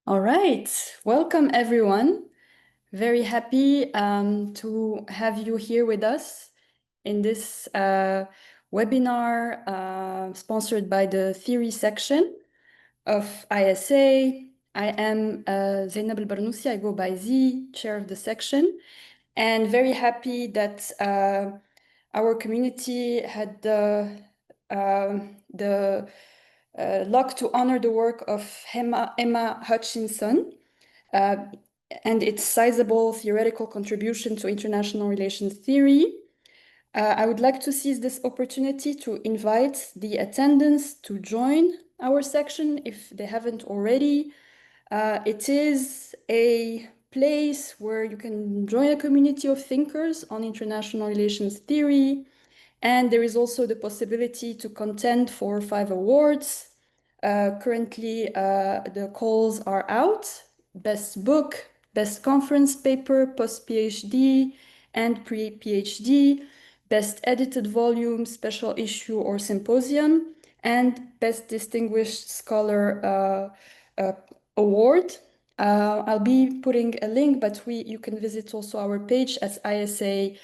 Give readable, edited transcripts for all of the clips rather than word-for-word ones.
All right, welcome everyone. Very happy to have you here with us in this webinar sponsored by the theory section of ISA. I am Zainab El-Barnoussi, I go by Z, chair of the section, and very happy that our community had the luck to honor the work of Emma Hutchinson uh, and its sizable theoretical contribution to international relations theory. I would like to seize this opportunity to invite the attendants to join our section if they haven't already. It is a place where you can join a community of thinkers on international relations theory, and there is also the possibility to contend for 5 awards. Currently, the calls are out: Best Book, Best Conference Paper, Post-PhD, and Pre-PhD, Best Edited Volume, Special Issue or Symposium, and Best Distinguished Scholar Award. I'll be putting a link, but you can visit also our page at isanet.org.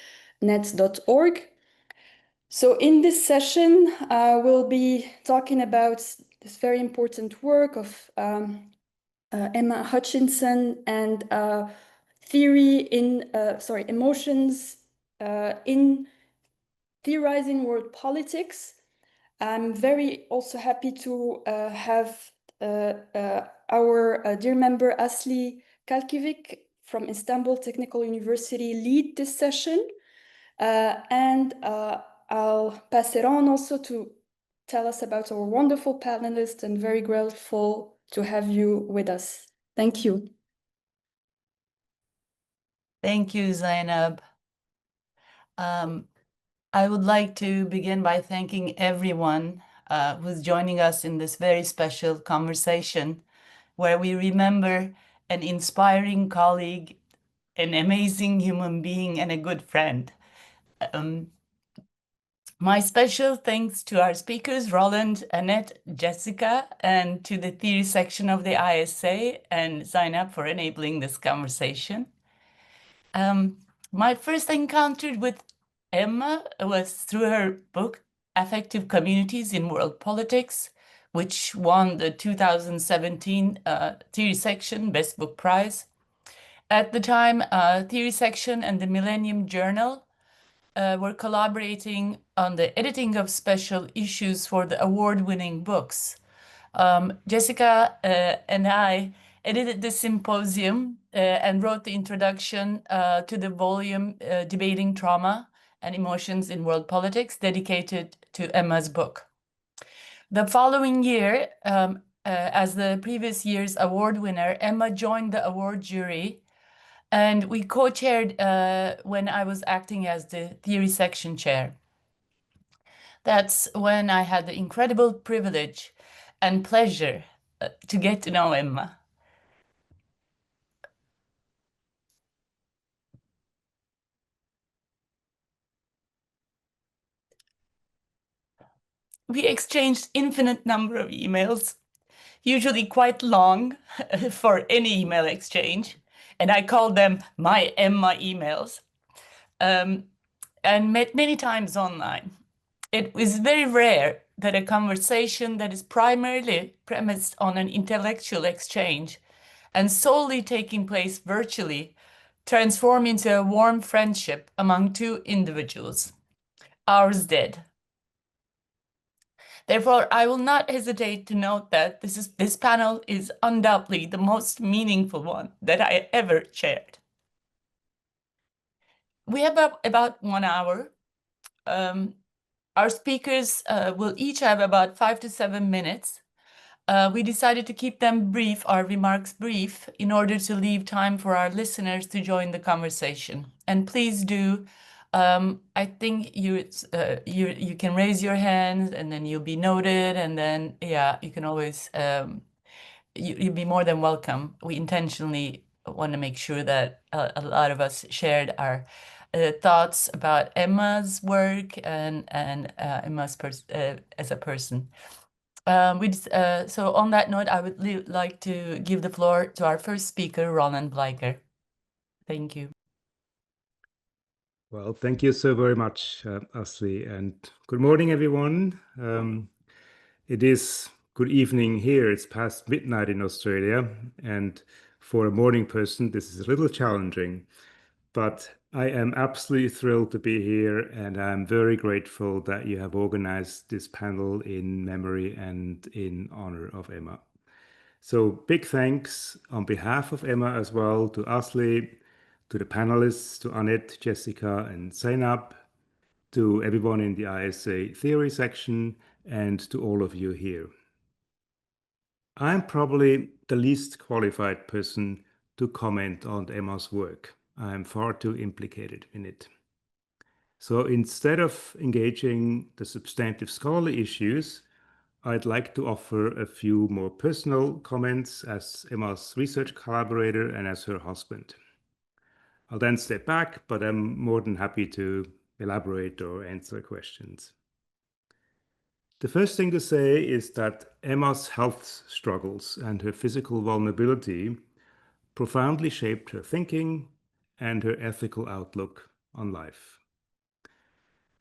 So in this session, we'll be talking about this very important work of Emma Hutchinson and emotions in theorizing world politics. I'm very also happy to have our dear member Asli Kalkivik from Istanbul Technical University lead this session. And I'll pass it on also to tell us about our wonderful panelists, and very grateful to have you with us. Thank you. Thank you, Zainab. I would like to begin by thanking everyone who's joining us in this very special conversation where we remember an inspiring colleague, an amazing human being, and a good friend. My special thanks to our speakers, Roland, Annette, Jessica, and to the theory section of the ISA and Zainab for enabling this conversation. My first encounter with Emma was through her book, Affective Communities in World Politics, which won the 2017 Theory Section Best Book Prize. At the time, Theory Section and the Millennium Journal were collaborating on the editing of special issues for the award-winning books. Jessica and I edited the symposium and wrote the introduction to the volume Debating Trauma and Emotions in World Politics, dedicated to Emma's book. The following year, as the previous year's award winner, Emma joined the award jury, and we co-chaired when I was acting as the theory section chair. That's when I had the incredible privilege and pleasure to get to know Emma. We exchanged infinite number of emails, usually quite long for any email exchange, and I called them my Emma emails, and met many times online. It was very rare that a conversation that is primarily premised on an intellectual exchange and solely taking place virtually transform into a warm friendship among two individuals. Ours did. Therefore, I will not hesitate to note that this panel is undoubtedly the most meaningful one that I ever chaired. We have about 1 hour. Our speakers will each have about 5 to 7 minutes. We decided to keep them brief, our remarks brief, in order to leave time for our listeners to join the conversation. And please do. I think you can raise your hand, and then you'll be noted, and then you can always you'll be more than welcome. We intentionally want to make sure that a lot of us shared our thoughts about Emma's work and Emma's as a person. So on that note, I would like to give the floor to our first speaker, Roland Bleicher. Thank you. Well, thank you so very much, Asli, and good morning, everyone. It is good evening here. It's past midnight in Australia, and for a morning person, this is a little challenging, but I am absolutely thrilled to be here, and I'm very grateful that you have organized this panel in memory and in honor of Emma. So big thanks on behalf of Emma as well to Asli, to the panelists, to Annette, Jessica, and Zainab, to everyone in the ISA theory section, and to all of you here. I'm probably the least qualified person to comment on Emma's work. I'm far too implicated in it. So instead of engaging the substantive scholarly issues, I'd like to offer a few more personal comments as Emma's research collaborator and as her husband. I'll then step back, but I'm more than happy to elaborate or answer questions. The first thing to say is that Emma's health struggles and her physical vulnerability profoundly shaped her thinking and her ethical outlook on life.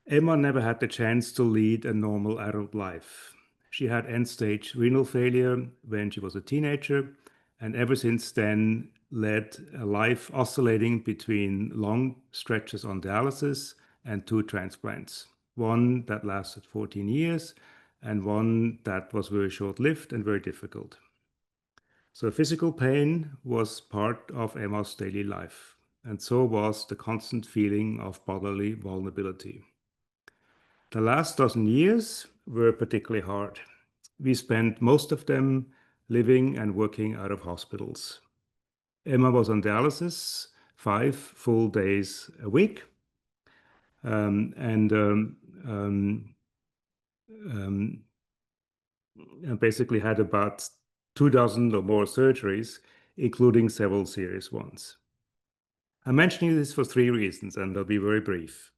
Emma never had the chance to lead a normal adult life. She had end-stage renal failure when she was a teenager, and ever since then led a life oscillating between long stretches on dialysis and 2 transplants, one that lasted 14 years and one that was very short-lived and very difficult. So physical pain was part of Emma's daily life, and so was the constant feeling of bodily vulnerability. The last dozen years were particularly hard. We spent most of them living and working out of hospitals. Emma was on dialysis 5 full days a week, and basically had about 24 or more surgeries, including several serious ones. I'm mentioning this for 3 reasons, and I'll be very brief.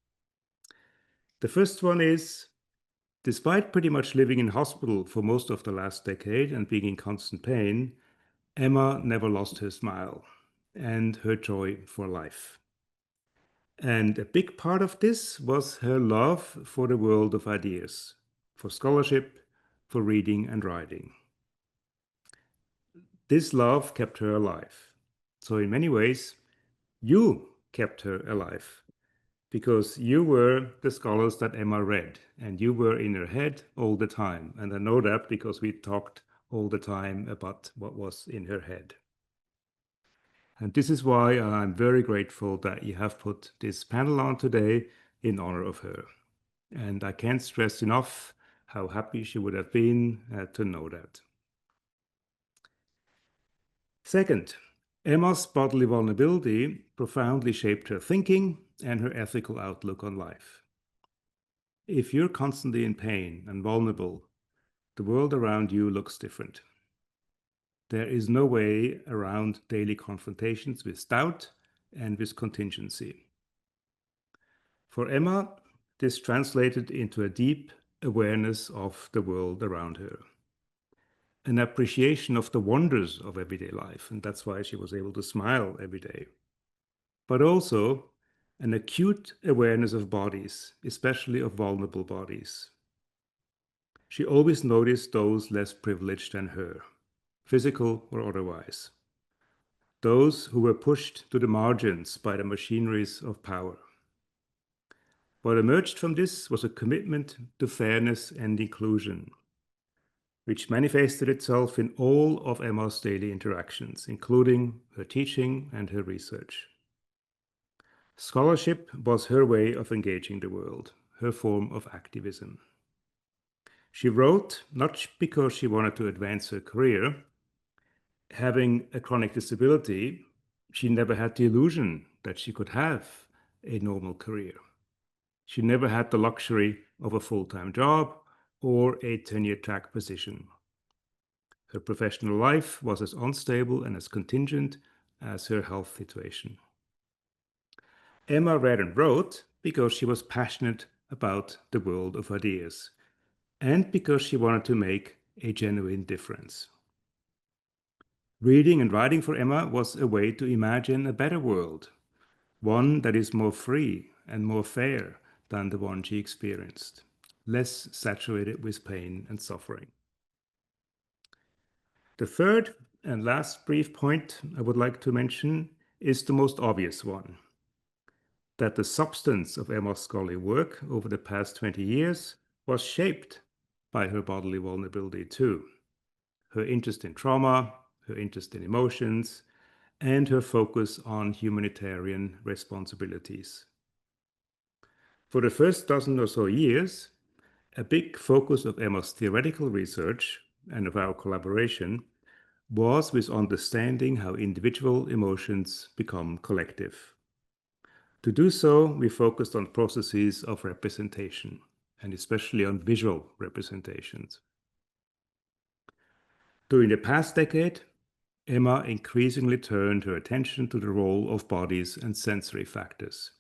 The first one is, despite pretty much living in hospital for most of the last decade and being in constant pain, Emma never lost her smile and her joy for life. And a big part of this was her love for the world of ideas, for scholarship, for reading and writing. This love kept her alive. So in many ways, you kept her alive, because you were the scholars that Emma read, and you were in her head all the time. And I know that because we talked all the time about what was in her head. And this is why I'm very grateful that you have put this panel on today in honor of her. And I can't stress enough how happy she would have been to know that. Second, Emma's bodily vulnerability profoundly shaped her thinking and her ethical outlook on life. If you're constantly in pain and vulnerable, the world around you looks different. There is no way around daily confrontations with doubt and with contingency. For Emma, this translated into a deep awareness of the world around her, an appreciation of the wonders of everyday life, and that's why she was able to smile every day, but also an acute awareness of bodies, especially of vulnerable bodies. She always noticed those less privileged than her, physical or otherwise, those who were pushed to the margins by the machineries of power. What emerged from this was a commitment to fairness and inclusion, which manifested itself in all of Emma's daily interactions, including her teaching and her research. Scholarship was her way of engaging the world, her form of activism. She wrote not because she wanted to advance her career. Having a chronic disability, she never had the illusion that she could have a normal career. She never had the luxury of a full-time job or a tenure-track position. Her professional life was as unstable and as contingent as her health situation. Emma read and wrote because she was passionate about the world of ideas and because she wanted to make a genuine difference. Reading and writing for Emma was a way to imagine a better world, one that is more free and more fair than the one she experienced, less saturated with pain and suffering. The third and last brief point I would like to mention is the most obvious one, that the substance of Emma's scholarly work over the past 20 years was shaped by her bodily vulnerability too. Her interest in trauma, her interest in emotions, and her focus on humanitarian responsibilities. For the first dozen or so years, a big focus of Emma's theoretical research and of our collaboration was with understanding how individual emotions become collective. To do so, we focused on processes of representation, and especially on visual representations. During the past decade, Emma increasingly turned her attention to the role of bodies and sensory factors.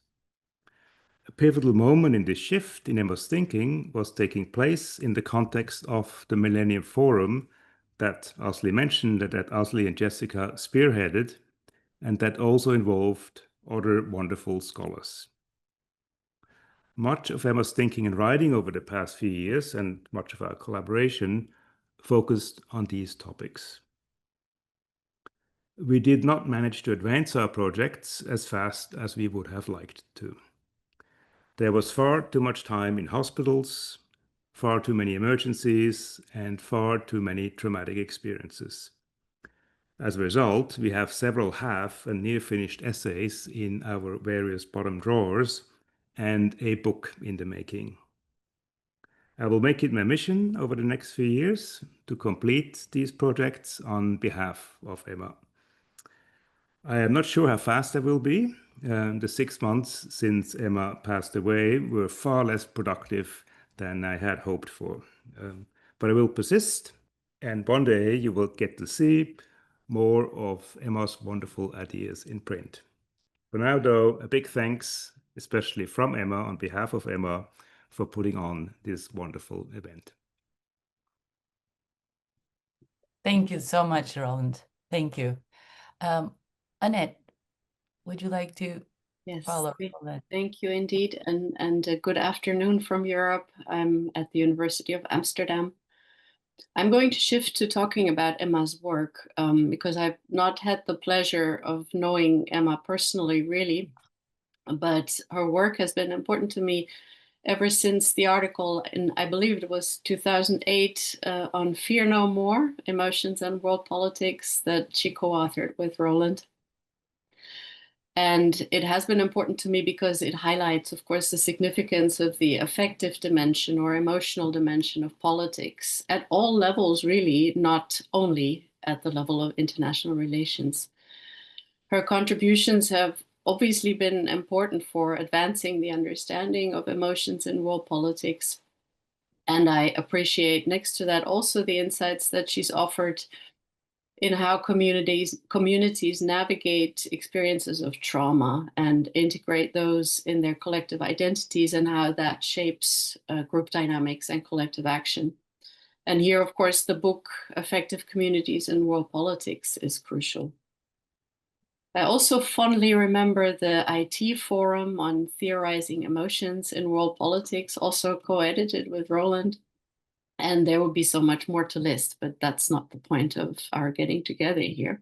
A pivotal moment in this shift in Emma's thinking was taking place in the context of the Millennium Forum that Asli mentioned, that Asli and Jessica spearheaded, and that also involved other wonderful scholars. Much of Emma's thinking and writing over the past few years, and much of our collaboration, focused on these topics. We did not manage to advance our projects as fast as we would have liked to. There was far too much time in hospitals, far too many emergencies, and far too many traumatic experiences. As a result, we have several half and near-finished essays in our various bottom drawers and a book in the making. I will make it my mission over the next few years to complete these projects on behalf of Emma. I am not sure how fast I will be. The 6 months since Emma passed away were far less productive than I had hoped for. But I will persist, and one day you will get to see more of Emma's wonderful ideas in print. For now, though, a big thanks, especially from Emma, on behalf of Emma, for putting on this wonderful event. Thank you so much, Roland. Thank you. Annette, would you like to Yes, follow on that? thank you indeed, and a good afternoon from Europe. I'm at the University of Amsterdam. I'm going to shift to talking about Emma's work because I've not had the pleasure of knowing Emma personally, really, but her work has been important to me ever since the article in, I believe it was 2008, on Fear No More, Emotions and World Politics that she co-authored with Roland. And it has been important to me because it highlights, of course, the significance of the affective dimension or emotional dimension of politics at all levels, really, not only at the level of international relations. Her contributions have obviously been important for advancing the understanding of emotions in world politics. And I appreciate next to that also the insights that she's offered in how communities navigate experiences of trauma and integrate those in their collective identities, and how that shapes group dynamics and collective action. And here, of course, the book Affective Communities in World Politics is crucial. I also fondly remember the IT forum on theorizing emotions in world politics, also co-edited with Roland. And there would be so much more to list, but that's not the point of our getting together here.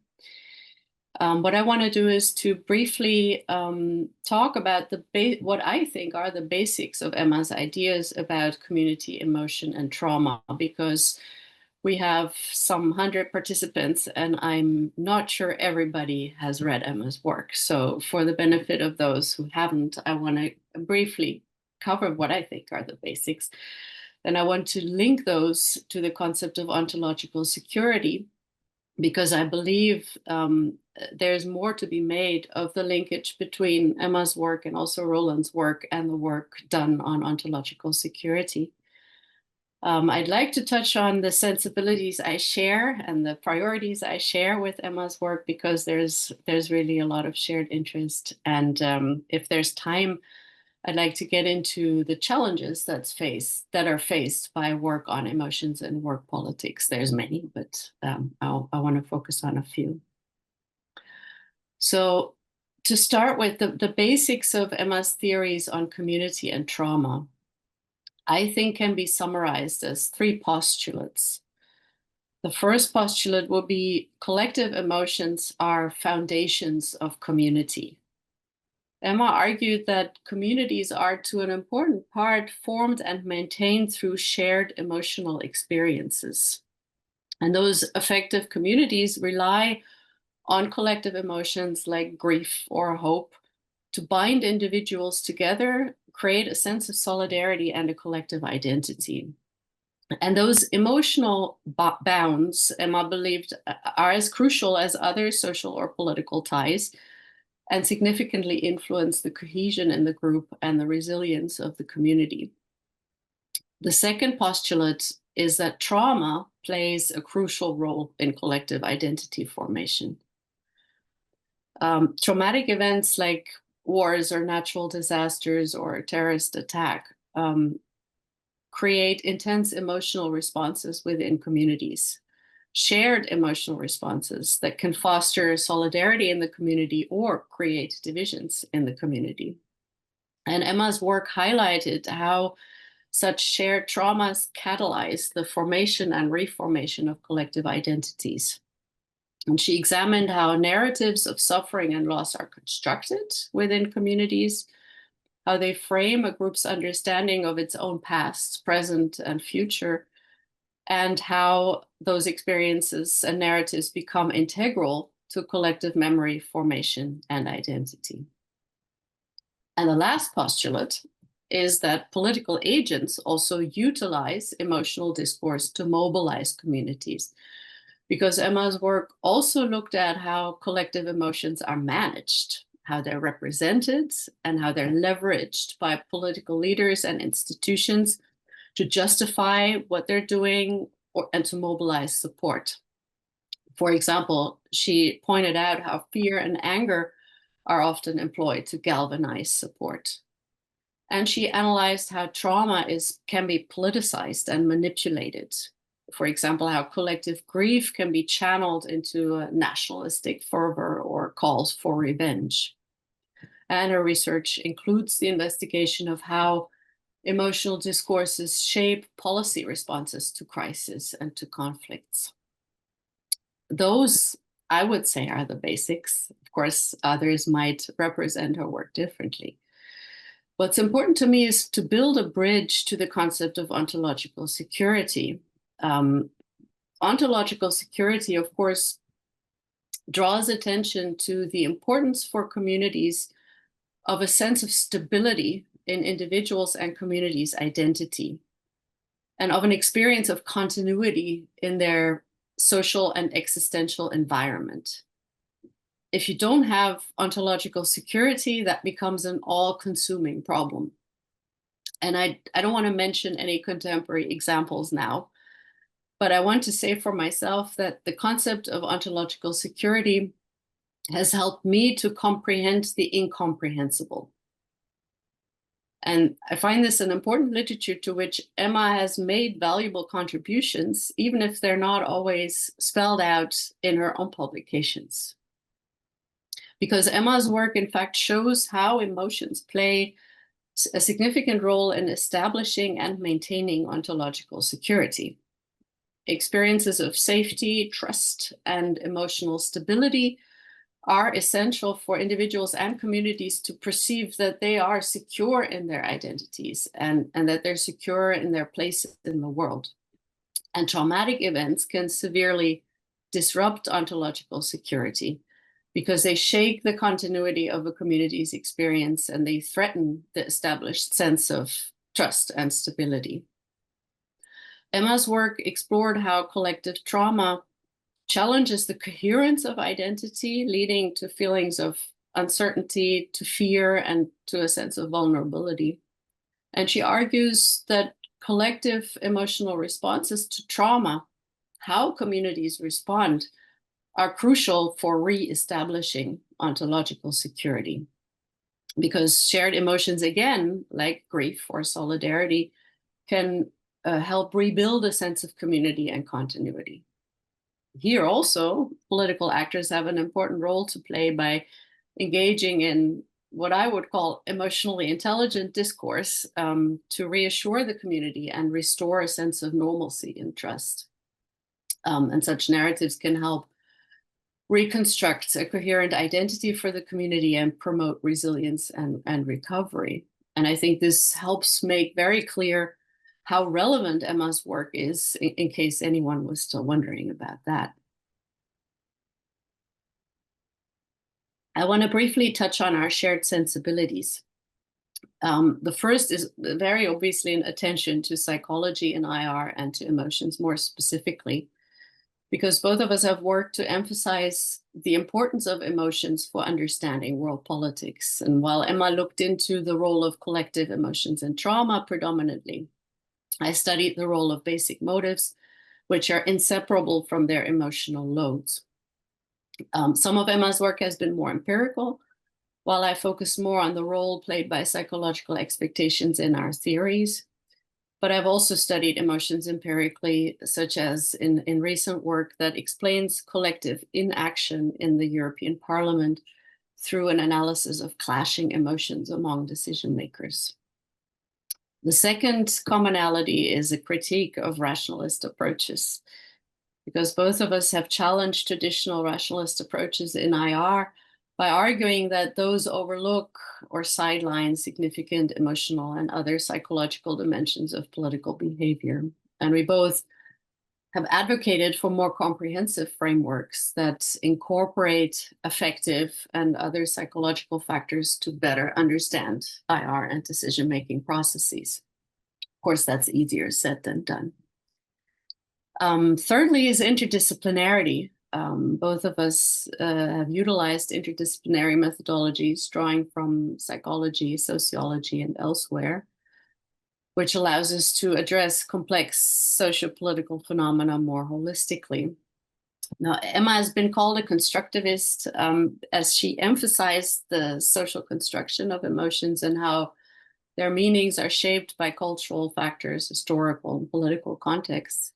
What I want to do is to briefly talk about what I think are the basics of Emma's ideas about community emotion and trauma, because we have some 100 participants and I'm not sure everybody has read Emma's work. So for the benefit of those who haven't, I want to briefly cover what I think are the basics. And I want to link those to the concept of ontological security, because I believe there's more to be made of the linkage between Emma's work and also Roland's work and the work done on ontological security. I'd like to touch on the sensibilities I share and the priorities I share with Emma's work, because there's really a lot of shared interest. And if there's time, I'd like to get into the challenges that are faced by work on emotions and work politics. There's many, but I want to focus on a few. So to start with, the basics of Emma's theories on community and trauma, I think can be summarized as 3 postulates. The first postulate will be collective emotions are foundations of community. Emma argued that communities are to an important part formed and maintained through shared emotional experiences. And those affective communities rely on collective emotions like grief or hope to bind individuals together, create a sense of solidarity and a collective identity. And those emotional bounds, Emma believed, are as crucial as other social or political ties, and significantly influence the cohesion in the group and the resilience of the community. The second postulate is that trauma plays a crucial role in collective identity formation. Traumatic events like wars or natural disasters or a terrorist attack create intense emotional responses within communities. Shared emotional responses that can foster solidarity in the community or create divisions in the community. And Emma's work highlighted how such shared traumas catalyze the formation and reformation of collective identities. And she examined how narratives of suffering and loss are constructed within communities, how they frame a group's understanding of its own past, present, and future, and how those experiences and narratives become integral to collective memory formation and identity. And the last postulate is that political agents also utilize emotional discourse to mobilize communities, because Emma's work also looked at how collective emotions are managed, how they're represented, and how they're leveraged by political leaders and institutions to justify what they're doing and to mobilize support. For example, she pointed out how fear and anger are often employed to galvanize support. And she analyzed how trauma can be politicized and manipulated. For example, how collective grief can be channeled into a nationalistic fervor or calls for revenge. And her research includes the investigation of how emotional discourses shape policy responses to crisis and to conflicts. Those, I would say, are the basics. Of course, others might represent her work differently. What's important to me is to build a bridge to the concept of ontological security. Ontological security, of course, draws attention to the importance for communities of a sense of stability in individuals' and communities' identity, and of an experience of continuity in their social and existential environment. If you don't have ontological security, that becomes an all-consuming problem. And I don't want to mention any contemporary examples now, but I want to say for myself that the concept of ontological security has helped me to comprehend the incomprehensible. And I find this an important literature to which Emma has made valuable contributions, even if they're not always spelled out in her own publications. Because Emma's work, in fact, shows how emotions play a significant role in establishing and maintaining ontological security. Experiences of safety, trust, and emotional stability are essential for individuals and communities to perceive that they are secure in their identities and that they're secure in their place in the world. And traumatic events can severely disrupt ontological security because they shake the continuity of a community's experience and they threaten the established sense of trust and stability. Emma's work explored how collective trauma challenges the coherence of identity, leading to feelings of uncertainty, to fear, and to a sense of vulnerability. And she argues that collective emotional responses to trauma, how communities respond, are crucial for re-establishing ontological security. because shared emotions, again, like grief or solidarity, can help rebuild a sense of community and continuity. Here also, political actors have an important role to play by engaging in what I would call emotionally intelligent discourse to reassure the community and restore a sense of normalcy and trust. And such narratives can help reconstruct a coherent identity for the community and promote resilience and recovery. And I think this helps make very clear how relevant Emma's work is, in case anyone was still wondering about that. I want to briefly touch on our shared sensibilities. The first is very obviously an attention to psychology in IR and to emotions more specifically, because both of us have worked to emphasize the importance of emotions for understanding world politics. And while Emma looked into the role of collective emotions and trauma predominantly, I studied the role of basic motives, which are inseparable from their emotional loads. Some of Emma's work has been more empirical, while I focus more on the role played by psychological expectations in our theories. But I've also studied emotions empirically, such as in recent work that explains collective inaction in the European Parliament through an analysis of clashing emotions among decision makers. The second commonality is a critique of rationalist approaches, because both of us have challenged traditional rationalist approaches in IR by arguing that those overlook or sideline significant emotional and other psychological dimensions of political behavior. And we both have advocated for more comprehensive frameworks that incorporate affective and other psychological factors to better understand IR and decision-making processes. Of course, that's easier said than done. Thirdly is interdisciplinarity. Both of us have utilized interdisciplinary methodologies drawing from psychology, sociology, and elsewhere, which allows us to address complex socio-political phenomena more holistically. Now, Emma has been called a constructivist as she emphasized the social construction of emotions and how their meanings are shaped by cultural factors, historical and political contexts.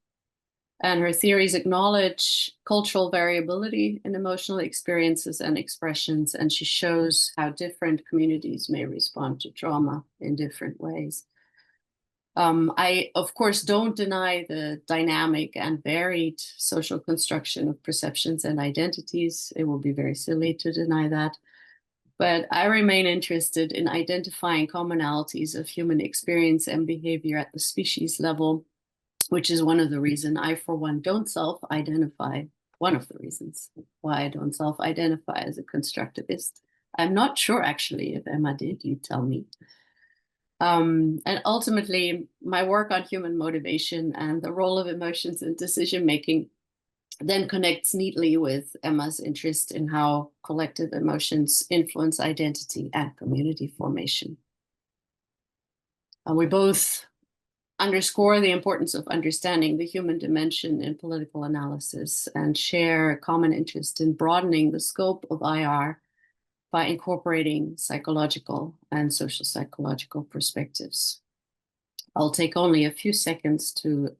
And her theories acknowledge cultural variability in emotional experiences and expressions, and she shows how different communities may respond to trauma in different ways. I, of course, don't deny the dynamic and varied social construction of perceptions and identities. It would be very silly to deny that. But I remain interested in identifying commonalities of human experience and behavior at the species level, which is one of the reasons I, for one, don't self-identify. One of the reasons why I don't self-identify as a constructivist. I'm not sure, actually, if Emma did, you tell me. And ultimately, my work on human motivation and the role of emotions in decision-making then connects neatly with Emma's interest in how collective emotions influence identity and community formation. We both underscore the importance of understanding the human dimension in political analysis and share a common interest in broadening the scope of IR by incorporating psychological and social psychological perspectives. I'll take only a few seconds to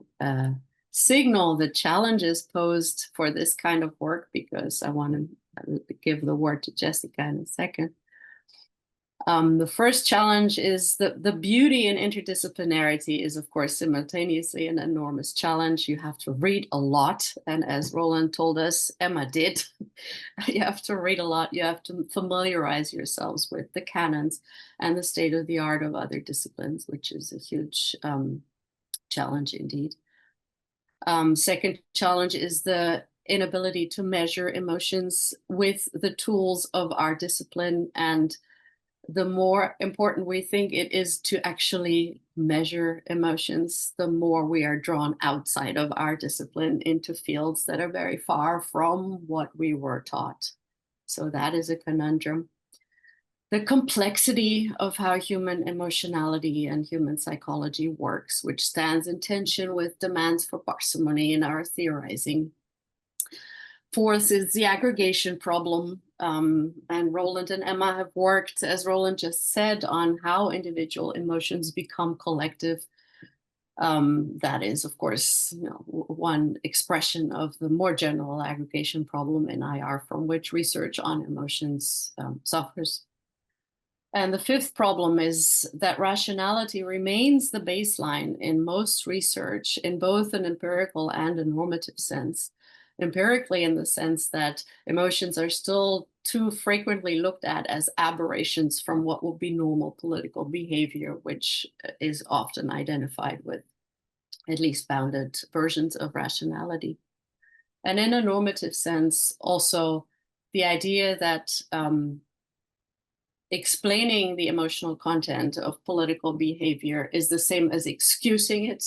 signal the challenges posed for this kind of work, because I want to give the word to Jessica in a second. The first challenge is the beauty in interdisciplinarity is, of course, simultaneously an enormous challenge. You have to read a lot. And as Roland told us, Emma did, you have to read a lot. You have to familiarize yourselves with the canons and the state of the art of other disciplines, which is a huge challenge indeed. Second challenge is the inability to measure emotions with the tools of our discipline, and the more important we think it is to actually measure emotions, the more we are drawn outside of our discipline into fields that are very far from what we were taught. So that is a conundrum. The complexity of how human emotionality and human psychology works, which stands in tension with demands for parsimony in our theorizing. Fourth is the aggregation problem And Roland and Emma have worked, as Roland just said, on how individual emotions become collective. That is, of course, one expression of the more general aggregation problem in IR from which research on emotions suffers. And the fifth problem is that rationality remains the baseline in most research in both an empirical and a normative sense. Empirically, in the sense that emotions are still too frequently looked at as aberrations from what would be normal political behavior, which is often identified with at least bounded versions of rationality. And in a normative sense, also the idea that explaining the emotional content of political behavior is the same as excusing it.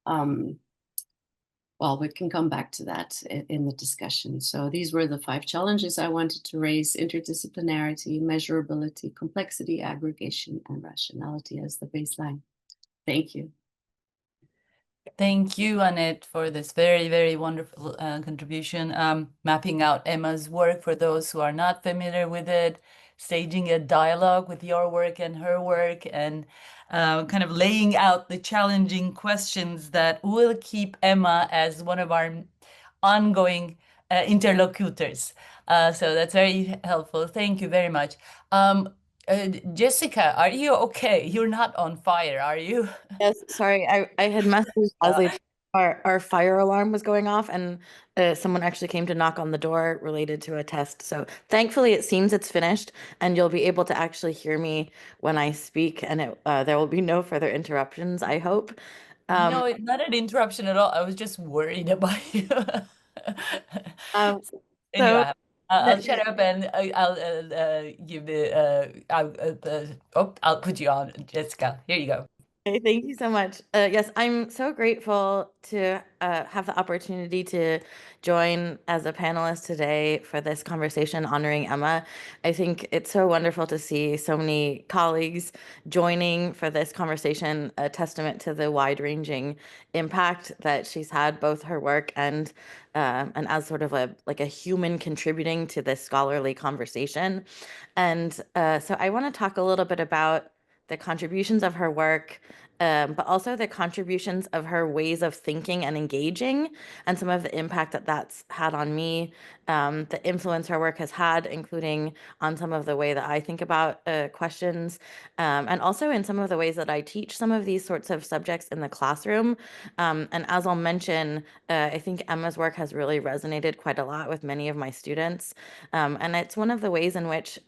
Well, we can come back to that in the discussion. So these were the 5 challenges I wanted to raise: interdisciplinarity, measurability, complexity, aggregation, and rationality as the baseline. Thank you. Thank you, Annette, for this very, very wonderful contribution. Mapping out Emma's work for those who are not familiar with it, staging a dialogue with your work and her work, and kind of laying out the challenging questions that will keep Emma as one of our ongoing interlocutors. So that's very helpful. Thank you very much. Jessica, are you okay? You're not on fire, are you? Yes, sorry, I had messaged Leslie. Our fire alarm was going off, and someone actually came to knock on the door related to a test. So thankfully, it seems it's finished, and you'll be able to actually hear me when I speak, and there will be no further interruptions, I hope. No, it's not an interruption at all. I was just worried about you. Anyway, I'll shut up and I'll give the I'll put you on, Jessica. Here you go. Okay, thank you so much. Yes, I'm so grateful to have the opportunity to join as a panelist today for this conversation honoring Emma. I think it's so wonderful to see so many colleagues joining for this conversation, a testament to the wide-ranging impact that she's had, both her work and as sort of a human contributing to this scholarly conversation. And so I want to talk a little bit about the contributions of her work, but also the contributions of her ways of thinking and engaging, and some of the impact that that's had on me, the influence her work has had, including on some of the way that I think about questions, and also in some of the ways that I teach some of these sorts of subjects in the classroom. And as I'll mention, I think Emma's work has really resonated quite a lot with many of my students. And it's one of the ways in which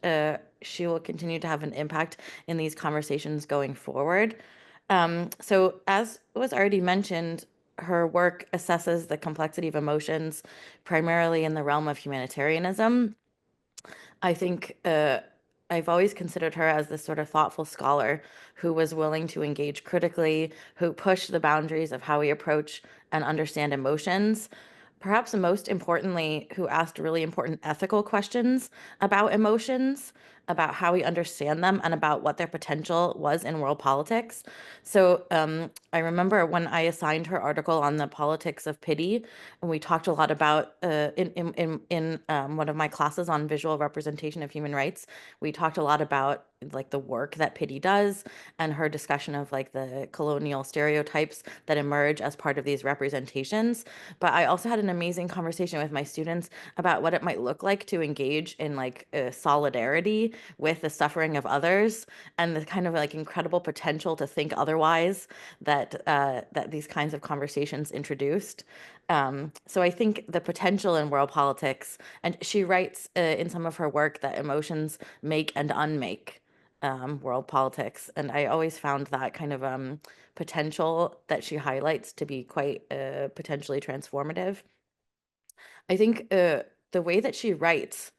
she will continue to have an impact in these conversations going forward. So as was already mentioned, her work assesses the complexity of emotions, primarily in the realm of humanitarianism. I think I've always considered her as this sort of thoughtful scholar who was willing to engage critically, who pushed the boundaries of how we approach and understand emotions. Perhaps most importantly, who asked really important ethical questions about emotions, about how we understand them, and about what their potential was in world politics. So I remember when I assigned her article on the politics of pity, and we talked a lot about in one of my classes on visual representation of human rights, we talked a lot about like the work that pity does, and her discussion of like the colonial stereotypes that emerge as part of these representations. But I also had an amazing conversation with my students about what it might look like to engage in like solidarity with the suffering of others, and the kind of like incredible potential to think otherwise that that these kinds of conversations introduced. So I think the potential in world politics, and she writes in some of her work that emotions make and unmake world politics. And I always found that kind of potential that she highlights to be quite potentially transformative. I think the way that she writes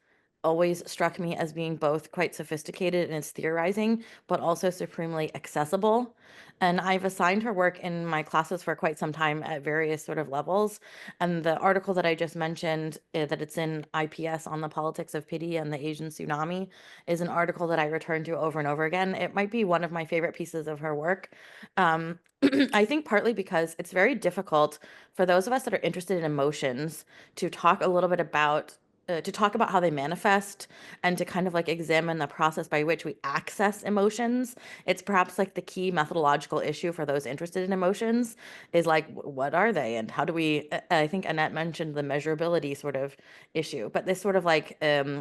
always struck me as being both quite sophisticated in its theorizing, but also supremely accessible. And I've assigned her work in my classes for quite some time at various sort of levels. And the article that I just mentioned, that it's in IPS on the politics of pity and the Asian tsunami, is an article that I return to over and over again. It might be one of my favorite pieces of her work. I think partly because it's very difficult for those of us that are interested in emotions to talk a little bit about to talk about how they manifest and to kind of like examine the process by which we access emotions. It's perhaps like the key methodological issue for those interested in emotions is like, what are they and how do we, I think Annette mentioned the measurability sort of issue, but this sort of like,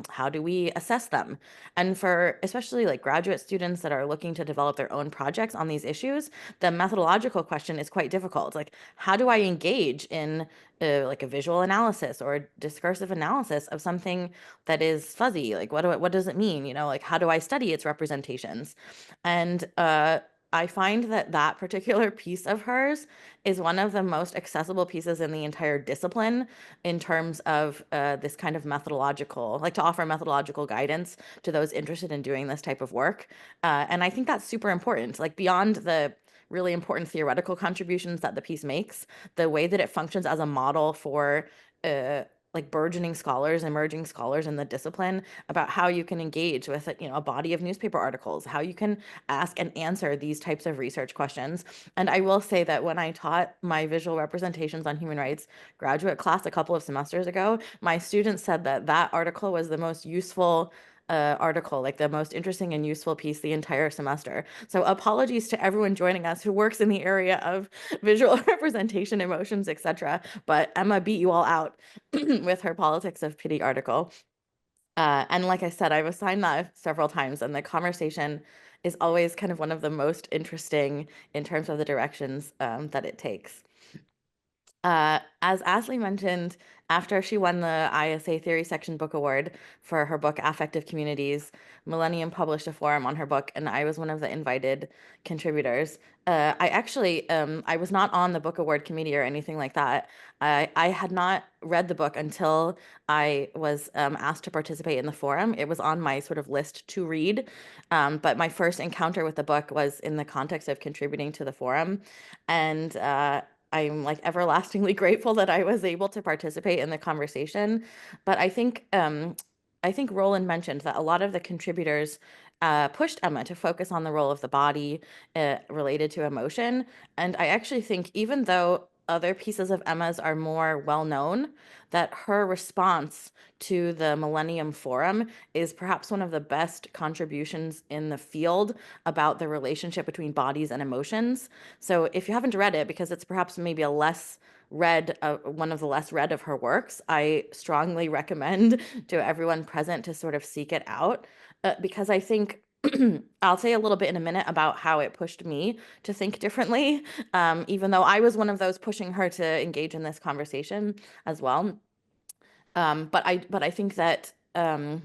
how do we assess them? And for especially like graduate students that are looking to develop their own projects on these issues, the methodological question is quite difficult. Like, how do I engage in like a visual analysis or a discursive analysis of something that is fuzzy? Like, what does it mean? You know, like, how do I study its representations? And I find that that particular piece of hers is one of the most accessible pieces in the entire discipline in terms of this kind of methodological, like to offer methodological guidance to those interested in doing this type of work. And I think that's super important, like beyond the really important theoretical contributions that the piece makes, the way that it functions as a model for like burgeoning scholars, emerging scholars in the discipline about how you can engage with, you know, a body of newspaper articles, how you can ask and answer these types of research questions. And I will say that when I taught my visual representations on human rights graduate class a couple of semesters ago, my students said that that article was the most useful article, like the most interesting and useful piece the entire semester. So apologies to everyone joining us who works in the area of visual representation, emotions, etc. But Emma beat you all out with her Politics of Pity article. And like I said, I've assigned that several times, and the conversation is always kind of one of the most interesting in terms of the directions that it takes. As Ashley mentioned, after she won the ISA Theory Section Book Award for her book Affective Communities, Millennium published a forum on her book, and I was one of the invited contributors. I actually, I was not on the book award committee or anything like that. I had not read the book until I was asked to participate in the forum. It was on my sort of list to read, but my first encounter with the book was in the context of contributing to the forum. And I'm like everlastingly grateful that I was able to participate in the conversation. But I think Roland mentioned that a lot of the contributors pushed Emma to focus on the role of the body related to emotion. And I actually think even though other pieces of Emma's are more well known, that her response to the Millennium Forum is perhaps one of the best contributions in the field about the relationship between bodies and emotions. So if you haven't read it, because it's perhaps maybe a less read, one of the less read of her works, I strongly recommend to everyone present to sort of seek it out, because I think I'll say a little bit in a minute about how it pushed me to think differently, even though I was one of those pushing her to engage in this conversation as well. But I think that her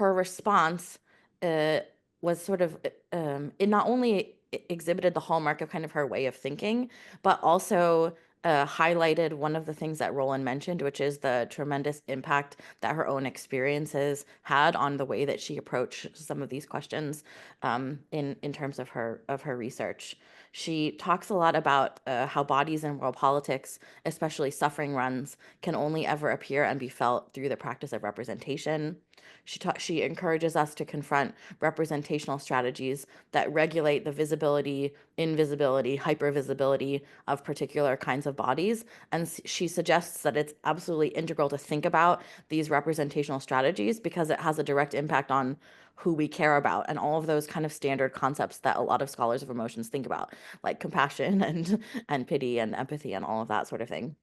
response was sort of it not only exhibited the hallmark of kind of her way of thinking, but also highlighted one of the things that Roland mentioned, which is the tremendous impact that her own experiences had on the way that she approached some of these questions in terms of her research. She talks a lot about how bodies in world politics, especially suffering runs, can only ever appear and be felt through the practice of representation. She encourages us to confront representational strategies that regulate the visibility, invisibility, hypervisibility of particular kinds of bodies. And she suggests that it's absolutely integral to think about these representational strategies because it has a direct impact on who we care about and all of those kind of standard concepts that a lot of scholars of emotions think about, like compassion and pity and empathy and all of that sort of thing.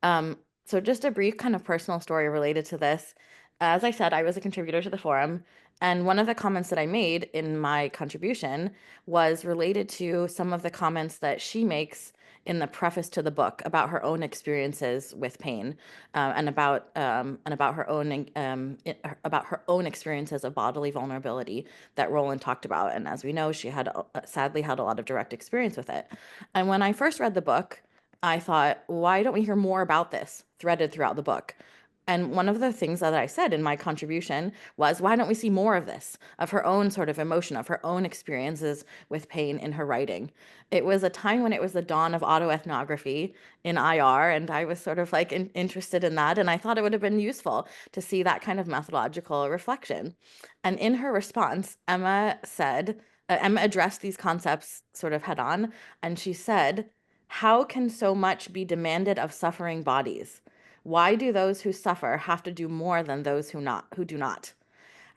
So just a brief kind of personal story related to this. As I said, I was a contributor to the forum, and one of the comments that I made in my contribution was related to some of the comments that she makes in the preface to the book about her own experiences with pain, and about her own experiences of bodily vulnerability that Roland talked about. And as we know, she had sadly had a lot of direct experience with it. And when I first read the book, I thought, why don't we hear more about this threaded throughout the book? And one of the things that I said in my contribution was, why don't we see more of this, of her own sort of emotion, of her own experiences with pain in her writing? It was a time when it was the dawn of autoethnography in IR, and I was sort of like interested in that, and I thought it would have been useful to see that kind of methodological reflection. And in her response, Emma addressed these concepts sort of head on, and she said, how can so much be demanded of suffering bodies? Why do those who suffer have to do more than those who do not?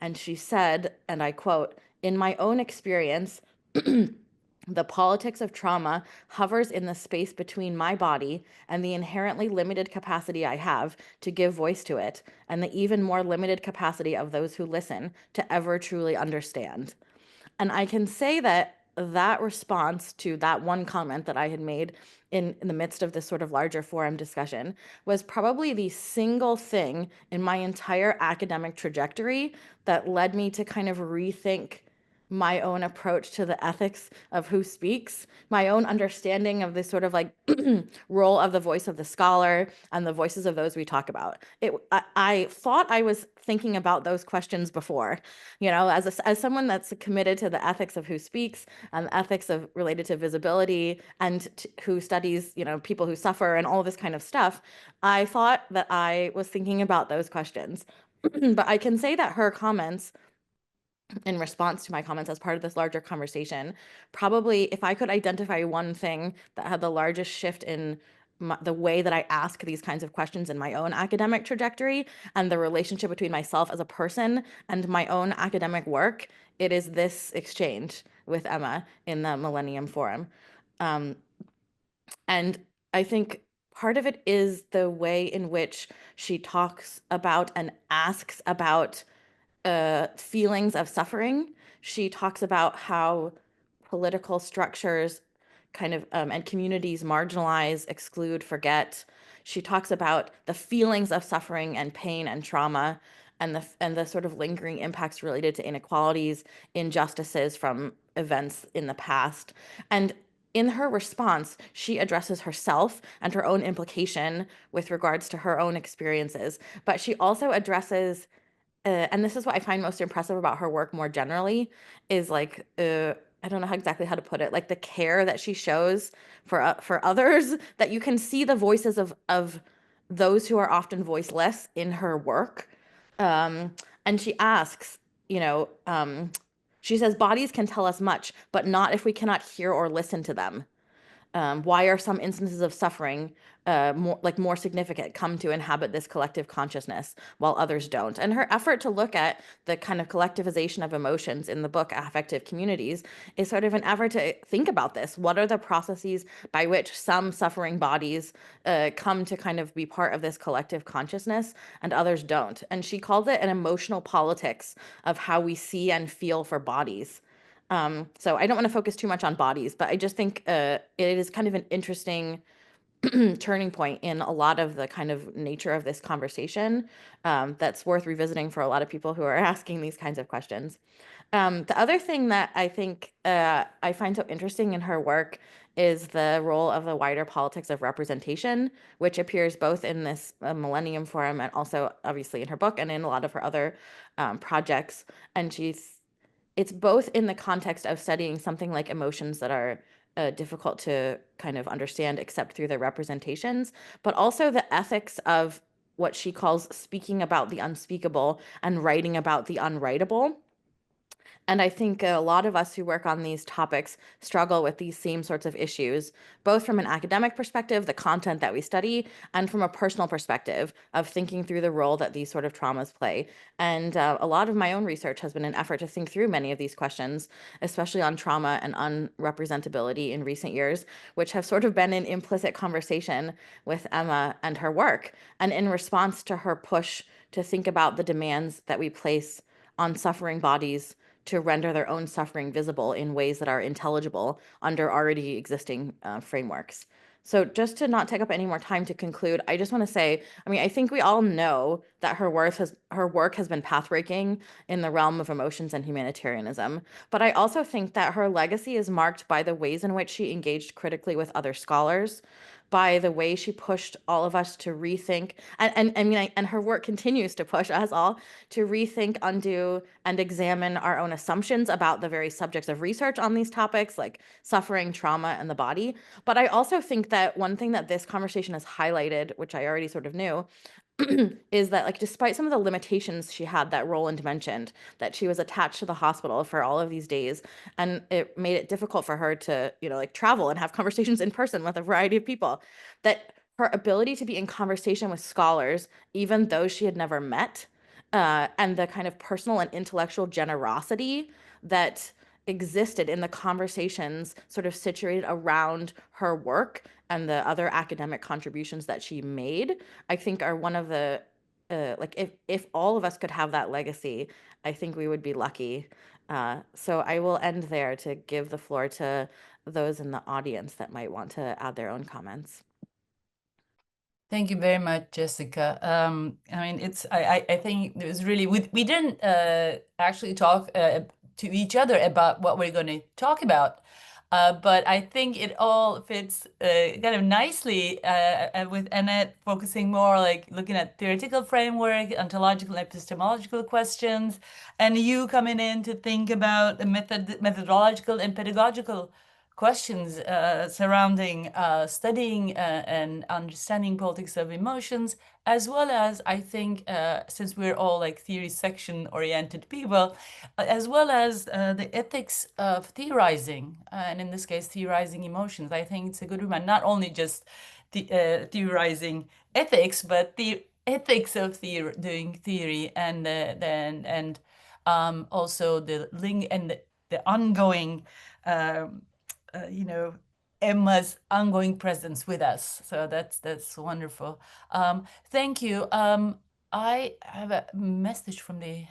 And she said, and I quote, "In my own experience, the politics of trauma hovers in the space between my body and the inherently limited capacity I have to give voice to it, and the even more limited capacity of those who listen to ever truly understand." And I can say that that response to that one comment that I had made in the midst of this sort of larger forum discussion was probably the single thing in my entire academic trajectory that led me to kind of rethink my own approach to the ethics of who speaks, my own understanding of this sort of like role of the voice of the scholar and the voices of those we talk about. I thought I was thinking about those questions before, you know, as someone that's committed to the ethics of who speaks and the ethics of related to visibility and who studies, you know, people who suffer and all this kind of stuff. I thought that I was thinking about those questions, but I can say that her comments in response to my comments as part of this larger conversation, probably if I could identify one thing that had the largest shift in the way that I ask these kinds of questions in my own academic trajectory and the relationship between myself as a person and my own academic work, it is this exchange with Emma in the Millennium Forum. And I think part of it is the way in which she talks about and asks about feelings of suffering. She talks about how political structures kind of and communities marginalize, exclude, forget. She talks about the feelings of suffering and pain and trauma and the sort of lingering impacts related to inequalities, injustices from events in the past. And in her response, she addresses herself and her own implication with regards to her own experiences, but she also addresses and this is what I find most impressive about her work more generally, is like, I don't know exactly how to put it, like the care that she shows for others, that you can see the voices of those who are often voiceless in her work. And she asks, you know, she says, bodies can tell us much, but not if we cannot hear or listen to them. Why are some instances of suffering more significant, come to inhabit this collective consciousness while others don't? And her effort to look at the kind of collectivization of emotions in the book Affective Communities is sort of an effort to think about this. What are the processes by which some suffering bodies come to kind of be part of this collective consciousness and others don't? And she called it an emotional politics of how we see and feel for bodies. So I don't want to focus too much on bodies, but I just think it is kind of an interesting turning point in a lot of the kind of nature of this conversation that's worth revisiting for a lot of people who are asking these kinds of questions. The other thing that I think I find so interesting in her work is the role of the wider politics of representation, which appears both in this Millennium Forum and also obviously in her book and in a lot of her other projects. And it's both in the context of studying something like emotions that are difficult to kind of understand except through their representations, but also the ethics of what she calls speaking about the unspeakable and writing about the unwritable. And I think a lot of us who work on these topics struggle with these same sorts of issues, both from an academic perspective, the content that we study, and from a personal perspective of thinking through the role that these sort of traumas play. And a lot of my own research has been an effort to think through many of these questions, especially on trauma and unrepresentability in recent years, which have sort of been in implicit conversation with Emma and her work. And in response to her push to think about the demands that we place on suffering bodies to render their own suffering visible in ways that are intelligible under already existing frameworks. So just to not take up any more time to conclude, I just want to say, I mean, I think we all know that her work has been pathbreaking in the realm of emotions and humanitarianism. But I also think that her legacy is marked by the ways in which she engaged critically with other scholars, by the way she pushed all of us to rethink, and her work continues to push us all to rethink, undo, and examine our own assumptions about the very subjects of research on these topics, like suffering, trauma, and the body. But I also think that one thing that this conversation has highlighted, which I already sort of knew, is that, like, despite some of the limitations she had that Roland mentioned, that she was attached to the hospital for all of these days, and it made it difficult for her to, you know, like travel and have conversations in person with a variety of people, that her ability to be in conversation with scholars, even though she had never met, and the kind of personal and intellectual generosity that existed in the conversations sort of situated around her work and the other academic contributions that she made, I think are one of the, like if all of us could have that legacy, I think we would be lucky. So I will end there to give the floor to those in the audience that might want to add their own comments. Thank you very much, Jessica. I mean, I think it was really, we didn't actually talk to each other about what we're going to talk about, but I think it all fits kind of nicely with Annette focusing more like looking at theoretical framework, ontological, epistemological questions, and you coming in to think about the methodological and pedagogical questions surrounding studying and understanding politics of emotions, as well as, I think, since we're all like theory section oriented people, as well as the ethics of theorizing, and in this case, theorizing emotions. I think it's a good reminder, not only just theorizing ethics, but the ethics of doing theory, and then also the link and the ongoing you know, Emma's ongoing presence with us. So that's wonderful. Thank you. I have a message from the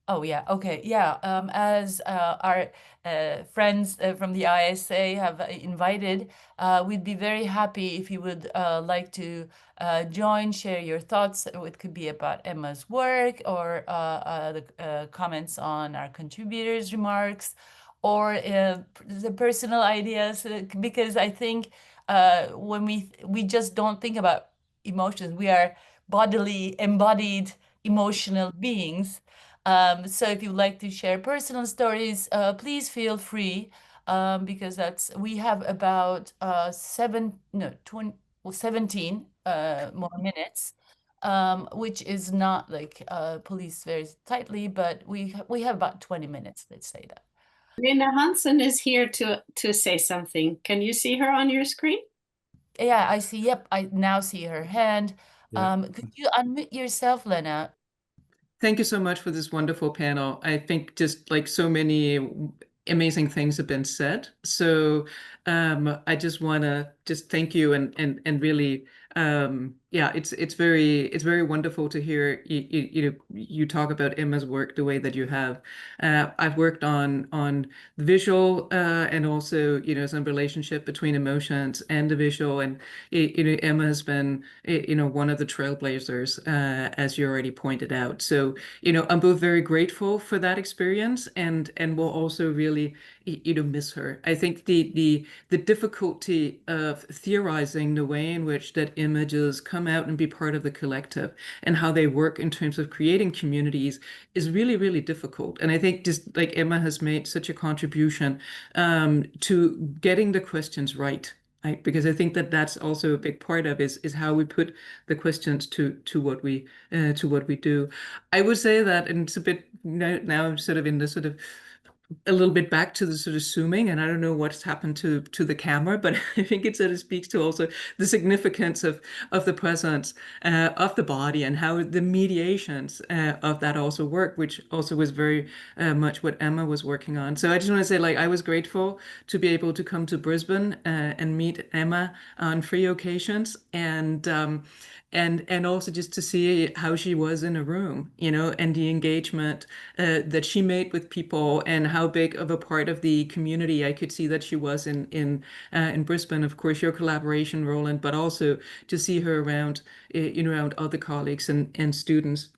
oh yeah, okay, yeah. As our friends from the ISA have invited, we'd be very happy if you would like to join, share your thoughts. It could be about Emma's work, or the comments on our contributors' remarks, or the personal ideas, because I think when we just don't think about emotions, we are bodily embodied emotional beings. So if you'd like to share personal stories, please feel free, because we have about 17 more minutes, which is not like policed very tightly, but we have about 20 minutes, let's say that. Lena Hansen is here to say something. Can you see her on your screen? Yeah, I see. Yep, I now see her hand. Yeah. Could you unmute yourself, Lena? Thank you so much for this wonderful panel. I think just like so many amazing things have been said. So I just want to just thank you and really yeah, it's very wonderful to hear you talk about Emma's work the way that you have. I've worked on the visual and also some relationship between emotions and the visual, and Emma has been one of the trailblazers as you already pointed out. So I'm both very grateful for that experience and will also really miss her. I think the difficulty of theorizing the way in which that images come out and be part of the collective and how they work in terms of creating communities is really, really difficult. And I think just like Emma has made such a contribution to getting the questions right. Because I think that that's also a big part of is how we put the questions to what we do. I would say that, and it's a bit now I'm sort of in the sort of a little bit back to the sort of zooming, and I don't know what's happened to the camera, but I think it sort of speaks to also the significance of the presence of the body and how the mediations of that also work, which also was very much what Emma was working on. So I just want to say, like, I was grateful to be able to come to Brisbane and meet Emma on 3 occasions, and also just to see how she was in a room, and the engagement that she made with people, and how big of a part of the community I could see that she was in Brisbane. Of course, your collaboration, Roland, but also to see her around, around other colleagues and students.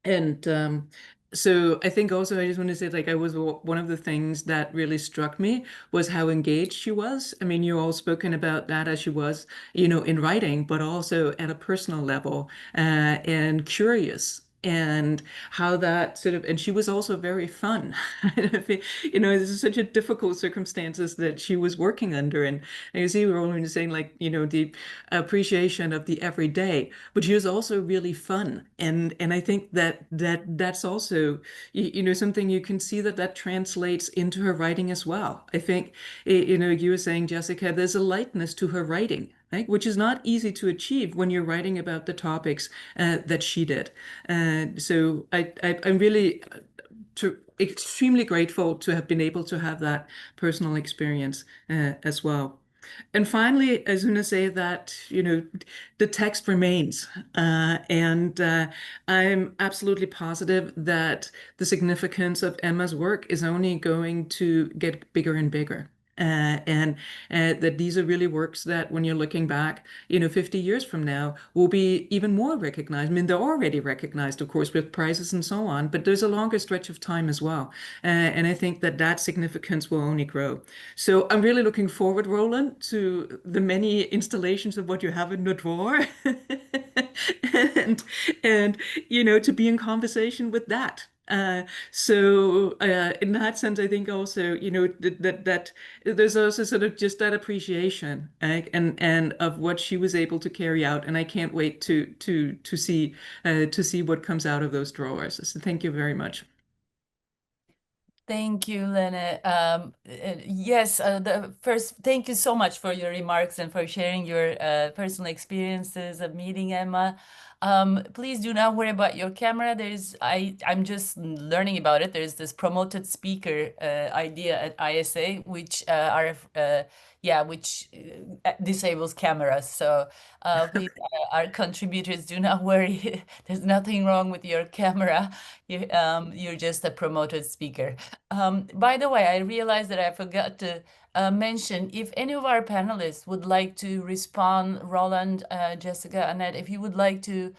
And so I think also I just want to say, like, one of the things that really struck me was how engaged she was. I mean, you all spoken about that as she was, in writing, but also at a personal level, and curious and how that sort of, and she was also very fun. You know, this is such a difficult circumstances that she was working under. And you see, Roland is saying, like, you know, the appreciation of the everyday, but she was also really fun. And I think that's also, you know, something you can see that translates into her writing as well. I think, you know, you were saying, Jessica, there's a lightness to her writing, right? Which is not easy to achieve when you're writing about the topics that she did. So I'm really extremely grateful to have been able to have that personal experience as well. And finally, I was going to say that, you know, the text remains. And I'm absolutely positive that the significance of Emma's work is only going to get bigger and bigger. And that these are really works that when you're looking back, you know, 50 years from now will be even more recognized. I mean, they're already recognized, of course, with prizes and so on, but there's a longer stretch of time as well. And I think that significance will only grow. So I'm really looking forward, Roland, to the many installations of what you have in the drawer and you know, to be in conversation with that. So in that sense, I think also, you know, that there's also sort of just that appreciation and of what she was able to carry out, and I can't wait to see what comes out of those drawers. So thank you very much. Thank you, Lene. Yes, thank you so much for your remarks and for sharing your personal experiences of meeting Emma. Please do not worry about your camera. I'm just learning about it. There's this promoted speaker idea at ISA, which disables cameras. So please, our contributors, do not worry. There's nothing wrong with your camera. You're just a promoted speaker. By the way, I realized that I forgot to mention, if any of our panelists would like to respond, Roland, Jessica, Annette, if you would like to,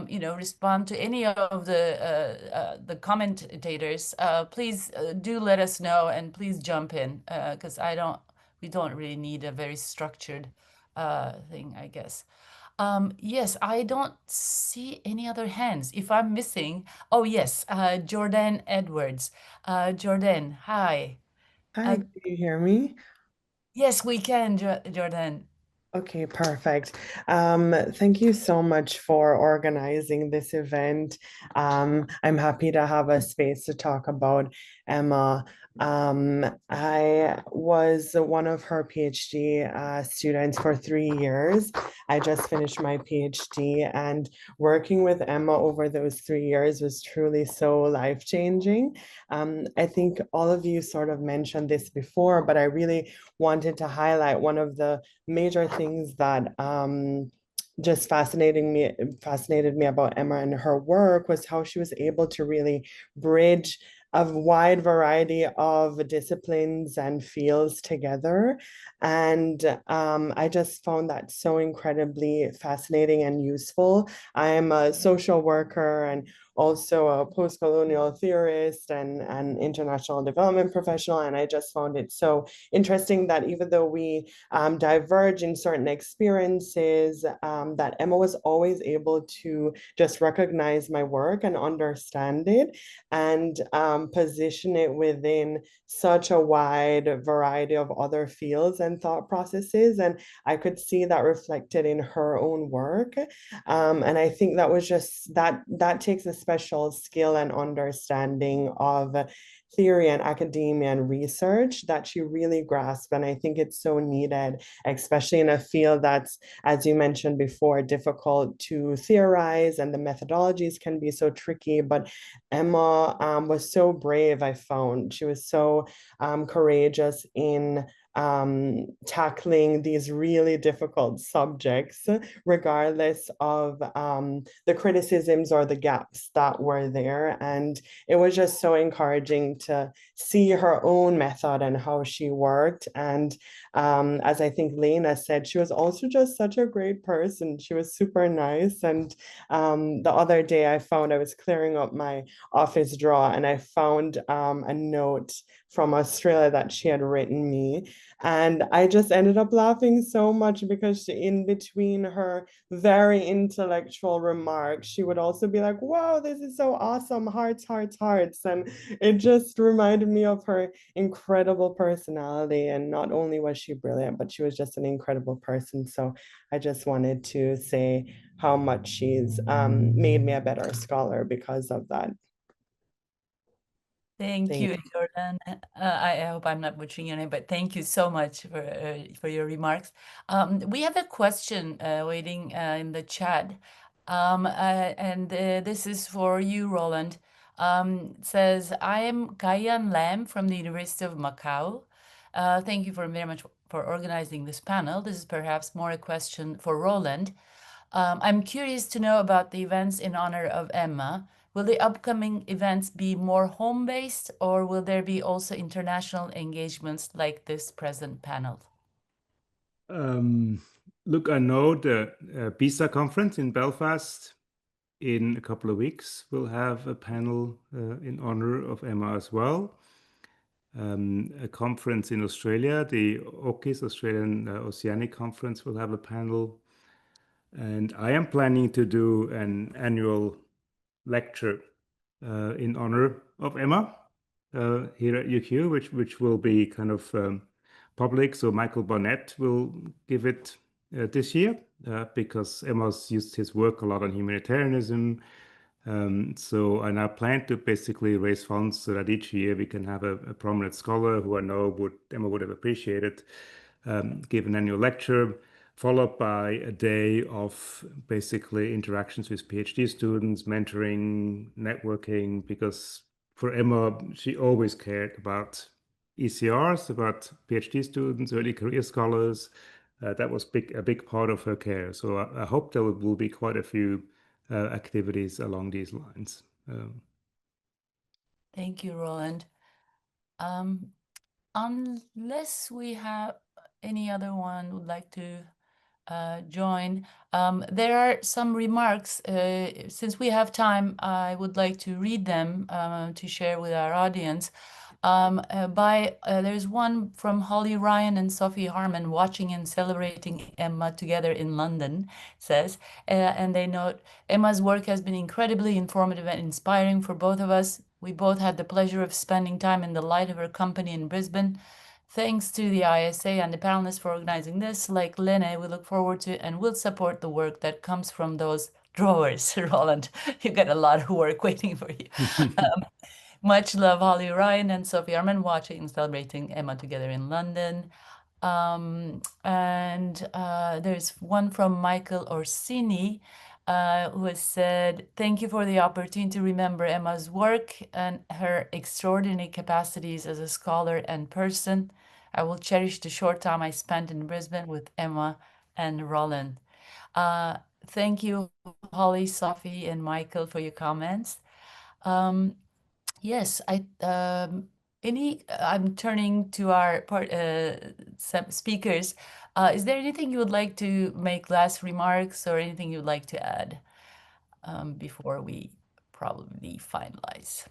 you know, respond to any of the commentators, please do let us know, and please jump in, because we don't really need a very structured thing, I guess. Yes, I don't see any other hands. If I'm missing, oh yes, Jordan Edwards. Jordan, hi. Hi, can you hear me? Yes, we can, Jordan. Okay, perfect. Thank you so much for organizing this event. I'm happy to have a space to talk about Emma. I was one of her PhD students for 3 years. I just finished my PhD, and working with Emma over those 3 years was truly so life-changing. I think all of you sort of mentioned this before, but I really wanted to highlight one of the major things that just fascinated me about Emma and her work was how she was able to really bridge a wide variety of disciplines and fields together. And I just found that so incredibly fascinating and useful. I'm a social worker and also a post-colonial theorist and international development professional. And I just found it so interesting that even though we diverge in certain experiences, that Emma was always able to just recognize my work and understand it and position it within such a wide variety of other fields and thought processes. And I could see that reflected in her own work. And I think that was just that takes a special skill and understanding of theory and academia and research that she really grasped. And I think it's so needed, especially in a field that's, as you mentioned before, difficult to theorize, and the methodologies can be so tricky. But Emma was so brave, I found. She was so courageous in tackling these really difficult subjects, regardless of the criticisms or the gaps that were there. And it was just so encouraging to see her own method and how she worked. And as I think Lena said, she was also just such a great person. She was super nice. And the other day I was clearing up my office drawer, and I found a note from Australia that she had written me. And I just ended up laughing so much because in between her very intellectual remarks, she would also be like, wow, this is so awesome, hearts, hearts, hearts. And it just reminded me of her incredible personality. And not only was she brilliant, but she was just an incredible person. So I just wanted to say how much she's made me a better scholar because of that. Thank Thank you, Jordan. I hope I'm not butchering your name, but thank you so much for your remarks. We have a question waiting in the chat, and this is for you, Roland. It says, I am Kayan Lam from the University of Macau. Thank you very much for organizing this panel. This is perhaps more a question for Roland. I'm curious to know about the events in honor of Emma. Will the upcoming events be more home-based, or will there be also international engagements like this present panel? Look, I know the BISA conference in Belfast in a couple of weeks will have a panel in honor of Emma as well. A conference in Australia, the AUKUS, Australian Oceanic Conference, will have a panel. And I am planning to do an annual lecture in honor of Emma here at UQ, which will be kind of public. So Michael Barnett will give it this year because Emma's used his work a lot on humanitarianism. So I now plan to basically raise funds so that each year we can have a prominent scholar who I know Emma would have appreciated give an annual lecture, followed by a day of basically interactions with PhD students, mentoring, networking, because for Emma, she always cared about ECRs, about PhD students, early career scholars. That was a big part of her care. So I hope there will be quite a few activities along these lines. Thank you, Roland. Unless we have any other one would like to join. There are some remarks. Since we have time, I would like to read them to share with our audience. There's one from Holly Ryan and Sophie Harman watching and celebrating Emma together in London, says, and they note, Emma's work has been incredibly informative and inspiring for both of us. We both had the pleasure of spending time in the light of her company in Brisbane. Thanks to the ISA and the panelists for organizing this. Like Lene, we look forward to and will support the work that comes from those drawers. Roland, you got a lot of work waiting for you. Much love, Holly Ryan and Sophie Arman, watching and celebrating Emma together in London. There's one from Michael Orsini, who has said, thank you for the opportunity to remember Emma's work and her extraordinary capacities as a scholar and person. I will cherish the short time I spent in Brisbane with Emma and Roland. Thank you, Holly, Sophie, and Michael, for your comments. Yes, I'm turning to our speakers. Is there anything you would like to make last remarks or anything you'd like to add before we probably finalize?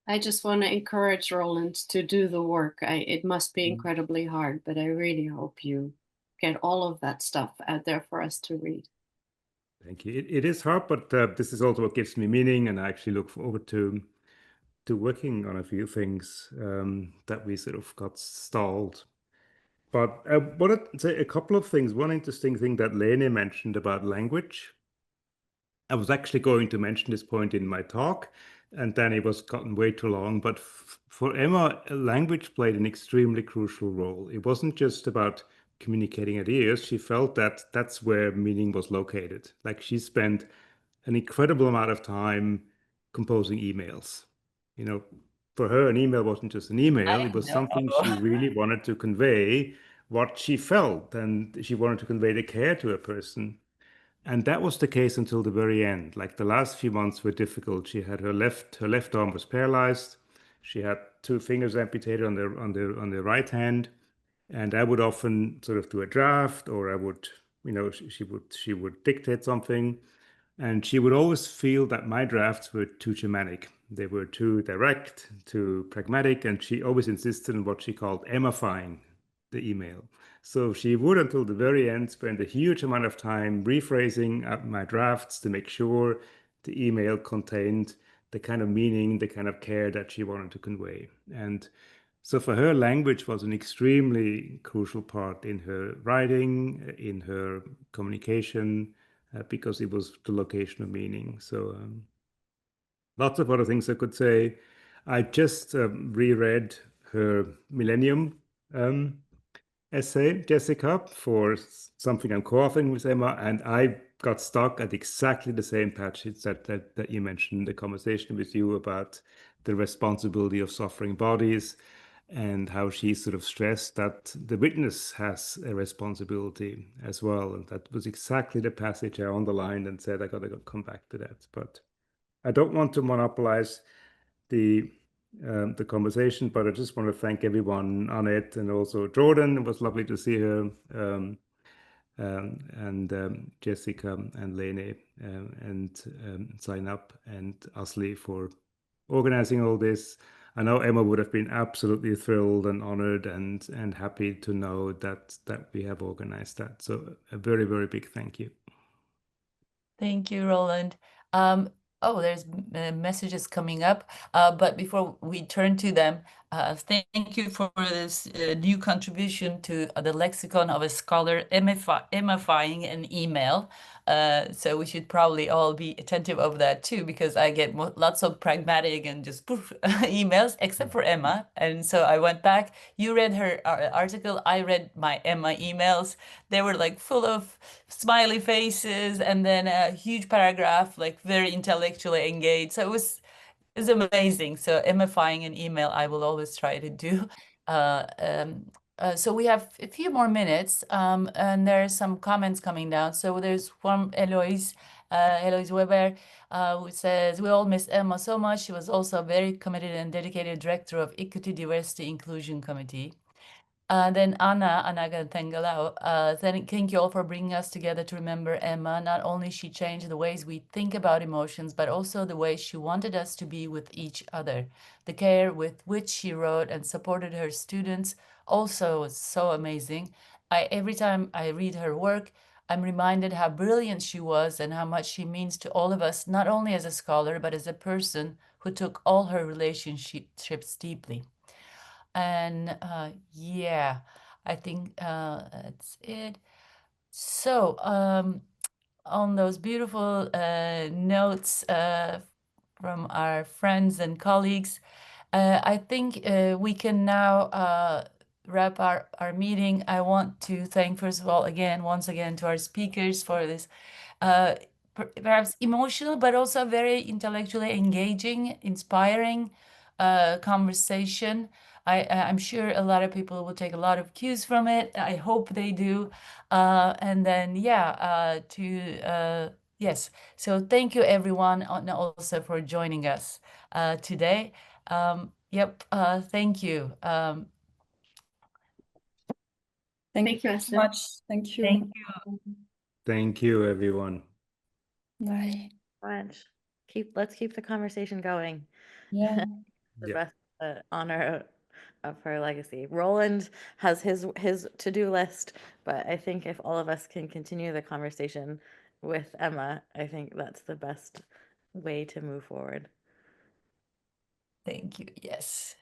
I just want to encourage Roland to do the work. It must be incredibly hard, but I really hope you get all of that stuff out there for us to read. Thank you. It is hard, but this is also what gives me meaning, and I actually look forward to working on a few things that we sort of got stalled. But I wanted to say a couple of things. One interesting thing that Lene mentioned about language. I was actually going to mention this point in my talk, and then it was gotten way too long. But for Emma, language played an extremely crucial role. It wasn't just about communicating ideas. She felt that that's where meaning was located. Like she spent an incredible amount of time composing emails. You know, for her, an email wasn't just an email. It was something she really wanted to convey what she felt, and she wanted to convey the care to a person. And that was the case until the very end. Like the last few months were difficult. She had her left arm was paralyzed. She had 2 fingers amputated on the right hand. And I would often sort of do a draft, or I would, she would dictate something. And she would always feel that my drafts were too Germanic, They were too direct, too pragmatic, and she always insisted on what she called Emma-fying the email. So she would, until the very end, spend a huge amount of time rephrasing my drafts to make sure the email contained the kind of meaning, the kind of care that she wanted to convey. And so for her, language was an extremely crucial part in her writing, in her communication, because it was the location of meaning. So lots of other things I could say. I just reread her Millennium essay, Jessica, for something I'm co-authoring with Emma, and I got stuck at exactly the same passage that you mentioned in the conversation with you about the responsibility of suffering bodies, and how she sort of stressed that the witness has a responsibility as well. And that was exactly the passage I underlined and said I gotta come back to that. But I don't want to monopolize the conversation, but I just want to thank everyone, Annette and also Jordan. It was lovely to see her, and Jessica and Lene, and Sign Up and Asli for organizing all this. I know Emma would have been absolutely thrilled and honored and happy to know that we have organized that. So a very, very big thank you. Thank you, Roland. Oh, there's messages coming up, but before we turn to them, thank you for this new contribution to the lexicon of a scholar, Emma-fying an email. So we should probably all be attentive of that too, because I get lots of pragmatic and just poof emails, except for Emma. And so I went back. You read her article. I read my Emma emails. They were like full of smiley faces and then a huge paragraph, like very intellectually engaged. So it was amazing. So Emma-fying an email, I will always try to do. So we have a few more minutes, and there are some comments coming down. So there's one Eloise Weber, who says, "We all miss Emma so much. She was also a very committed and dedicated director of Equity, Diversity, Inclusion Committee." Then Anna Tengalao, thank you all for bringing us together to remember Emma. Not only she changed the ways we think about emotions, but also the way she wanted us to be with each other. The care with which she wrote and supported her students also was so amazing. Every time I read her work, I'm reminded how brilliant she was and how much she means to all of us, not only as a scholar, but as a person who took all her relationships deeply. And yeah, I think that's it. So on those beautiful notes from our friends and colleagues, I think we can now wrap our meeting. I want to thank, first of all, once again, to our speakers for this perhaps emotional, but also very intellectually engaging, inspiring conversation. I'm sure a lot of people will take a lot of cues from it. I hope they do. And then, yes. So thank you, everyone, and also for joining us today. Thank you. Thank you you, so Esther. much. Thank you. Thank you. Thank you, everyone. Bye. Let's keep the conversation going. Yeah. The Yeah. best honor of her legacy. Roland has his to-do list, but I think if all of us can continue the conversation with Emma, I think that's the best way to move forward. Thank you. Yes.